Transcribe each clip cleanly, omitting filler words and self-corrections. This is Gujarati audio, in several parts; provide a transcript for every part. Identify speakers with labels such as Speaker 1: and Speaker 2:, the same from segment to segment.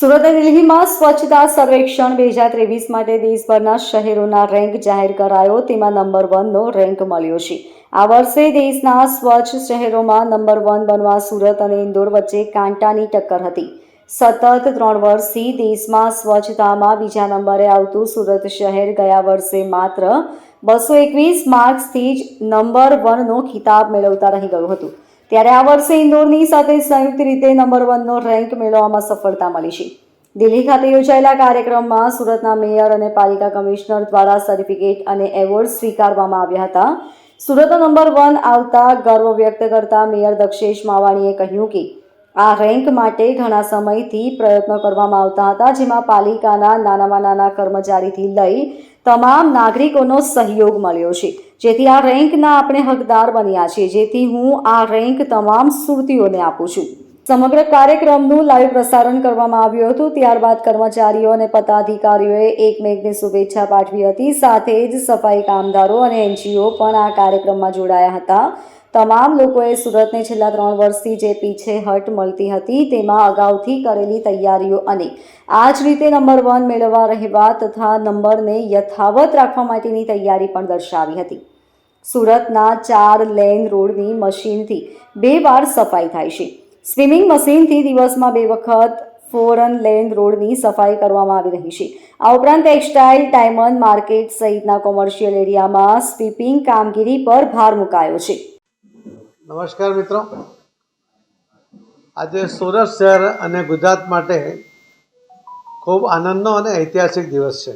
Speaker 1: સુરત અને દિલ્હીમાં સ્વચ્છતા સર્વેક્ષણ 2023 માટે દેશભરના શહેરોના રેન્ક જાહેર કરાયો. તેમાં નંબર 1નો રેન્ક મળ્યો છે. આ વર્ષે દેશના સ્વચ્છ શહેરોમાં નંબર 1 બનવા સુરત અને ઇન્દોર વચ્ચે કાંટાની ટક્કર હતી. સતત 3 વર્ષથી દેશમાં સ્વચ્છતામાં બીજા નંબરે આવતું સુરત શહેર ગયા વર્ષે માત્ર 221 માર્ક્સથી જ નંબર 1નો ખિતાબ મેળવતા રહી ગયું હતું. ત્યારે આ વર્ષે ઇન્દોરની સાથે સંયુક્ત રીતે નંબર 1નો રેન્ક મેળવવામાં સફળતા મળી છે. દિલ્હી ખાતે યોજાયેલા કાર્યક્રમમાં સુરતના મેયર અને પાલિકા કમિશનર દ્વારા સર્ટિફિકેટ અને એવોર્ડ સ્વીકારવામાં આવ્યા હતા. સુરતનો નંબર 1 આવતા ગર્વ વ્યક્ત કરતા મેયર દક્ષેશ માવાણીએ કહ્યું કે આ રેન્ક માટે ઘણા સમયથી પ્રયત્નો કરવામાં આવતા હતા, જેમાં પાલિકાના નાનામાં નાના કર્મચારીથી લઈ તમામ નાગરિકોનો સહયોગ મળ્યો છે, જેથી આ રેન્કના આપણે હકદાર બન્યા છીએ. જેથી હું આ રેન્ક તમામ સુરતીઓને આપું છું. સમગ્ર કાર્યક્રમનું લાઈવ પ્રસારણ કરવામાં આવ્યું હતું. ત્યારબાદ કર્મચારીઓ અને પદાધિકારીઓએ એકમેકને શુભેચ્છા પાઠવી હતી. સાથે જ સફાઈ કામદારો અને NGO પણ આ કાર્યક્રમમાં જોડાયા હતા. તમામ લોકોએ સુરતને છેલ્લા 3 વર્ષથી જે પીછેહટ મળતી હતી તેમાં અગાઉથી કરેલી તૈયારીઓ અને આ જ રીતે નંબર 1 મેળવવા રહેવા તથા નંબરને યથાવત રાખવા માટેની તૈયારી પણ દર્શાવી હતી. સુરતના 4 લેન રોડની મશીનથી 2 વાર સફાઈ થાય છે. સ્વિમિંગ મશીનથી દિવસમાં 2 વખત 4 લેન રોડની સફાઈ કરવામાં આવી રહી છે. આ ઉપરાંત ટેક્સટાઇલ, ડાયમંડ માર્કેટ સહિતના કોમર્શિયલ એરિયામાં સ્વીપિંગ કામગીરી પર ભાર મુકાયો છે.
Speaker 2: નમસ્કાર મિત્રો, આજે સુરત શહેર અને ગુજરાત માટે ખૂબ આનંદનો અને ઐતિહાસિક દિવસ છે.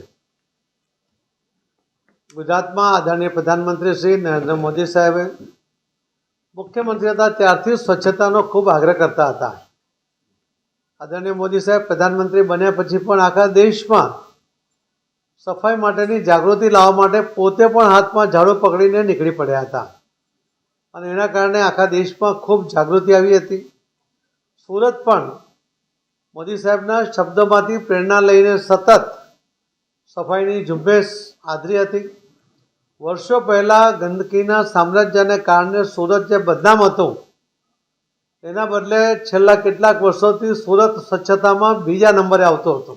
Speaker 2: ગુજરાતમાં આદરણીય પ્રધાનમંત્રી શ્રી નરેન્દ્ર મોદી સાહેબે મુખ્યમંત્રી હતા ત્યારથી સ્વચ્છતાનો ખૂબ આગ્રહ કરતા હતા. આદરણીય મોદી સાહેબ પ્રધાનમંત્રી બન્યા પછી પણ આખા દેશમાં સફાઈ માટેની જાગૃતિ લાવવા માટે પોતે પણ હાથમાં ઝાડુ પકડીને નીકળી પડ્યા હતા અને એના કારણે આખા દેશમાં ખૂબ જાગૃતિ આવી હતી. સુરત પણ મોદી સાહેબના શબ્દોમાંથી પ્રેરણા લઈને સતત સફાઈની ઝુંબેશ આદરી હતી. વર્ષો પહેલાં ગંદકીના સામ્રાજ્યને કારણે સુરત જે બદનામ હતું એના બદલે છેલ્લા કેટલાક વર્ષોથી સુરત સ્વચ્છતામાં બીજા નંબરે આવતો હતો.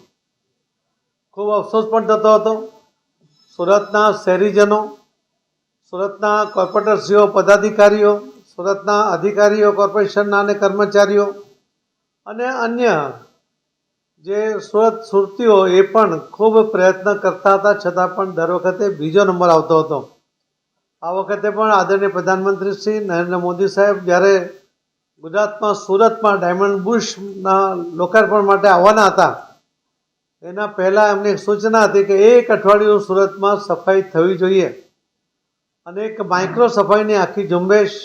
Speaker 2: ખૂબ અફસોસ પણ થતો હતો. સુરતના શહેરીજનો, સુરતના કોર્પોરેટરશ્રીઓ, પદાધિકારીઓ, સુરતના અધિકારીઓ, કોર્પોરેશનના અને કર્મચારીઓ અને અન્ય જે સુરતીઓ એ પણ ખૂબ પ્રયત્ન કરતા હતા, છતાં પણ દર વખતે બીજો નંબર આવતો હતો. આ વખતે પણ આદરણીય પ્રધાનમંત્રી શ્રી નરેન્દ્ર મોદી સાહેબ જ્યારે ગુજરાતમાં સુરતમાં ડાયમંડ બુશના લોકાર્પણ માટે આવવાના હતા એના પહેલાં એમની એક સૂચના હતી કે 1 અઠવાડિયું સુરતમાં સફાઈ થવી જોઈએ અને એક માઇક્રો સફાઈની આખી ઝુંબેશ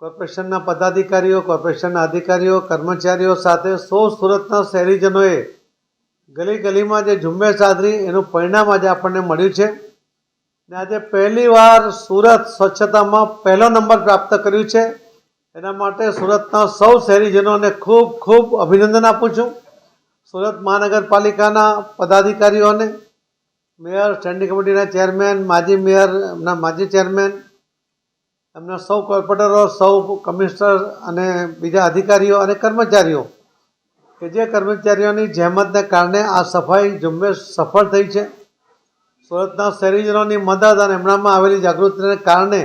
Speaker 2: કોર્પોરેશનના પદાધિકારીઓ, કોર્પોરેશનના અધિકારીઓ, કર્મચારીઓ સાથે સુરતના શહેરીજનોએ ગલી ગલીમાં જે ઝુંબેશ આદરી એનું પરિણામ આજે આપણને મળ્યું છે. ને આજે પહેલીવાર સુરત સ્વચ્છતામાં પહેલો નંબર પ્રાપ્ત કર્યું છે. એના માટે સુરતના સૌ શહેરીજનોને ખૂબ ખૂબ અભિનંદન આપું છું. સુરત મહાનગરપાલિકાના પદાધિકારીઓને, મેયર, સ્ટેન્ડિંગ કમિટીના ચેરમેન, માજી મેયર, એમના માજી ચેરમેન, એમના સૌ કોર્પોરેટરો, સૌ કમિશનર અને બીજા અધિકારીઓ અને કર્મચારીઓ કે જે કર્મચારીઓની જહેમતને કારણે આ સફાઈ ઝુંબેશ સફળ થઈ છે. સુરતના શહેરીજનોની મદદ અને એમનામાં આવેલી જાગૃતિને કારણે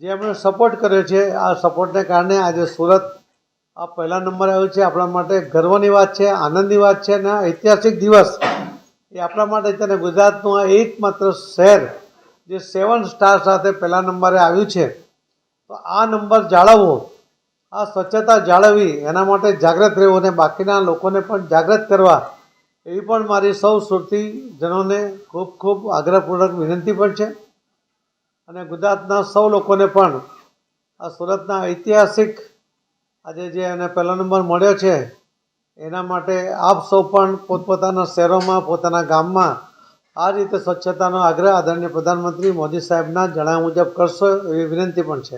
Speaker 2: જે એમણે સપોર્ટ કર્યો છે, આ સપોર્ટને કારણે આજે સુરત આ પહેલા નંબરે આવ્યું છે. આપણા માટે ગર્વની વાત છે, આનંદની વાત છે અને ઐતિહાસિક દિવસ એ આપણા માટે છે. અને ગુજરાતનું આ એકમાત્ર શહેર જે 7 સ્ટાર સાથે પહેલા નંબરે આવ્યું છે. તો આ નંબર જાળવવો, આ સ્વચ્છતા જાળવવી, એના માટે જાગૃત રહેવું અને બાકીના લોકોને પણ જાગૃત કરવા એવી પણ મારી સૌ સુરતીજનોને ખૂબ ખૂબ આગ્રહપૂર્વક વિનંતી પણ છે. અને ગુજરાતના સૌ લોકોને પણ આ સુરતના ઐતિહાસિક આજે જે એને પહેલો નંબર મળ્યો છે એના માટે આપ સૌ પણ પોતપોતાના શહેરોમાં, પોતાના ગામમાં આ રીતે સ્વચ્છતાનો આગ્રહ આદરણીય પ્રધાનમંત્રી મોદી સાહેબના જણાવ્યા મુજબ કરશો એવી વિનંતી પણ છે.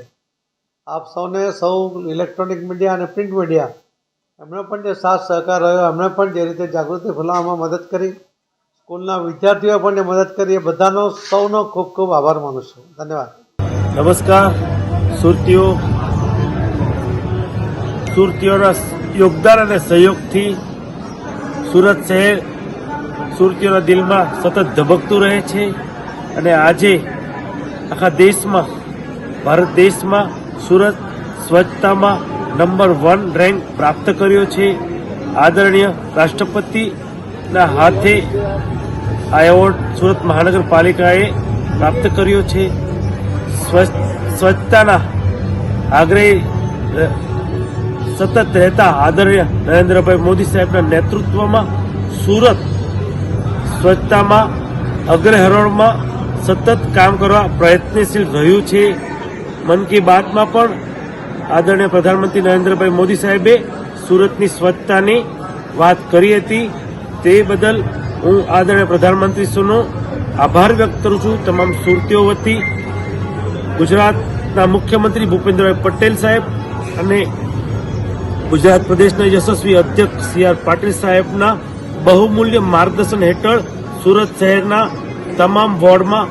Speaker 2: આપ સૌને, સૌ ઇલેક્ટ્રોનિક મીડિયા અને પ્રિન્ટ મીડિયા એમણે પણ જે સાથ સહકાર રહ્યો, એમણે પણ જે રીતે જાગૃતિ ફેલાવવામાં મદદ કરી, સ્કૂલના વિદ્યાર્થીઓએ પણ જે મદદ કરી, એ બધાનો સૌનો ખૂબ ખૂબ આભાર માનું છું. ધન્યવાદ.
Speaker 3: નમસ્કાર સુરતીઓના યોગદાન અને સહયોગથી સુરત શહેર સુરતીઓના દિલમાં સતત ધબકતું રહે છે અને આજે આખા દેશમાં ભારત દેશમાં સુરત સ્વચ્છતામાં નંબર 1 રેન્ક પ્રાપ્ત કર્યો છે. આદરણીય રાષ્ટ્રપતિના હાથે આ એવોર્ડ સુરત મહાનગરપાલિકાએ પ્રાપ્ત કર્યો છે. સ્વચ્છતાના આગ્રહી સતત રહેતા આદરણીય નરેન્દ્રભાઈ મોદી સાહેબના નેતૃત્વમાં સુરત સ્વચ્છતામાં અગ્રહરોળમાં સતત કામ કરવા પ્રયત્નશીલ રહ્યું છે. મન કી બાતમાં પણ આદરણીય પ્રધાનમંત્રી નરેન્દ્રભાઈ મોદી સાહેબે સુરતની સ્વચ્છતાની વાત કરી હતી. તે બદલ હું આદરણીય પ્રધાનમંત્રીશ્રીનો આભાર વ્યક્ત કરું છું. તમામ સુરતીઓ વતી ગુજરાતના મુખ્યમંત્રી ભૂપેન્દ્રભાઈ પટેલ સાહેબ અને ગુજરાત પ્રદેશના યશસ્વી અધ્યક્ષ સી.આર. પાટીલ સાહેબના બહુમૂલ્ય માર્ગદર્શન હેઠળ સુરત શહેરના તમામ વોર્ડમાં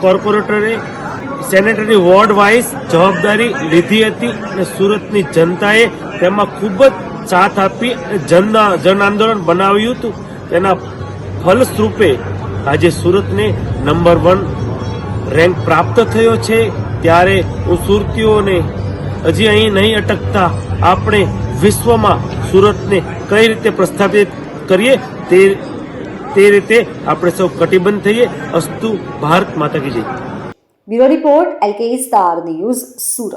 Speaker 3: કોર્પોરેટરે સેનેટરી વોર્ડ વાઇઝ જવાબદારી લીધી હતી અને સુરતની જનતાએ તેમાં ખૂબ જ સાથ આપી અને જન આંદોલન બનાવ્યું હતું. તેના ફલસ્વરૂપે આજે સુરતને નંબર 1 રેન્ક પ્રાપ્ત થયો છે. ત્યારે હું સુરતીઓને હજી અહીં નહીં અટકતા આપણે વિશ્વમાં સુરતને કઈ રીતે પ્રસ્થાપિત કરીએ તે રીતે આપણે સૌ કટિબદ્ધ થઈએ. અસ્તુ ભારત માતા કી જય.
Speaker 1: Bureau report LK star news Surat.